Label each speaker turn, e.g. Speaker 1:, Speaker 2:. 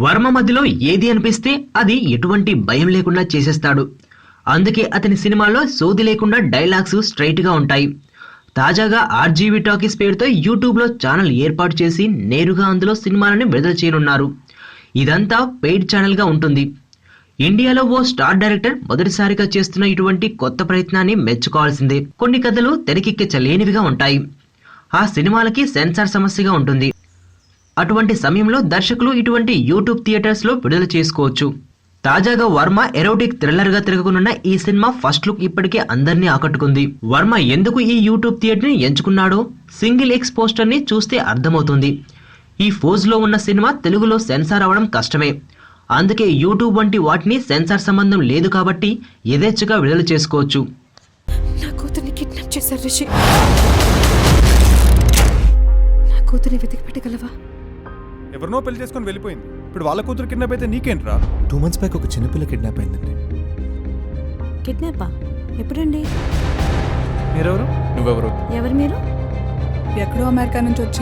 Speaker 1: వర్మ మధ్యలో ఏది అనిపిస్తే అది ఎటువంటి భయం లేకుండా చేసేస్తాడు. అందుకే అతని సినిమాల్లో సోది లేకుండా డైలాగ్స్ స్ట్రైట్ గా ఉంటాయి. తాజాగా ఆర్జీవీ టాకీస్ పేరుతో యూట్యూబ్లో ఛానల్ ఏర్పాటు చేసి నేరుగా అందులో సినిమాలను విడుదల చేయనున్నారు. ఇదంతా పెయిడ్ ఛానల్గా ఉంటుంది. ఇండియాలో ఓ స్టార్ డైరెక్టర్ మొదటిసారిగా చేస్తున్న ఇటువంటి కొత్త ప్రయత్నాన్ని మెచ్చుకోవాల్సిందే. కొన్ని కథలు తెరకెక్కించలేనివిగా ఉంటాయి. ఆ సినిమాలకి సెన్సార్ సమస్యగా ఉంటుంది. అటువంటి సమయంలో దర్శకులు ఇటువంటి యూట్యూబ్ థియేటర్స్ లో విడుదల చేసుకోవచ్చు. తాజాగా వర్మ ఎరోటిక్ థ్రిల్లర్ గా తిరగనున్న ఈ సినిమా ఫస్ట్ లుక్ ఇప్పటికే అందరినీ ఆకట్టుకుంది. వర్మ ఎందుకు ఈ యూట్యూబ్ థియేటర్ ని ఎంచుకున్నాడో సింగిల్ ఎక్స్ పోస్టర్ ని చూస్తే అర్థమవుతుంది. ఈ ఫోజ్ లో ఉన్న సినిమా తెలుగులో సెన్సార్ అవ్వడం కష్టమే. అందుకే యూట్యూబ్ వంటి వాటిని సెన్సార్ సంబంధం లేదు కాబట్టి యథేచ్ఛగా విడుదల చేసుకోవచ్చు.
Speaker 2: నా కూతుర్ని కిడ్నాప్ చేశారు రిషి. నా కూతుర్ని వెతికి పెట్టగలవా?
Speaker 3: ఎవరినో పెళ్లి చేసుకొని వెళ్ళిపోయింది. ఇప్పుడు వాళ్ళ కూతురు కిడ్నాప్ అయితే నీకేంట్రా?
Speaker 4: 2 months బ్యాక్ ఒక చిన్నపిల్ల కిడ్నాప్ అయిందండి.
Speaker 2: కిడ్నాపా? ఎప్పుడండి?
Speaker 3: మీరెవరు?
Speaker 4: నువ్వెవరు?
Speaker 2: ఎవరు మీరు?
Speaker 5: ఎక్కడో అమెరికా నుంచి వచ్చి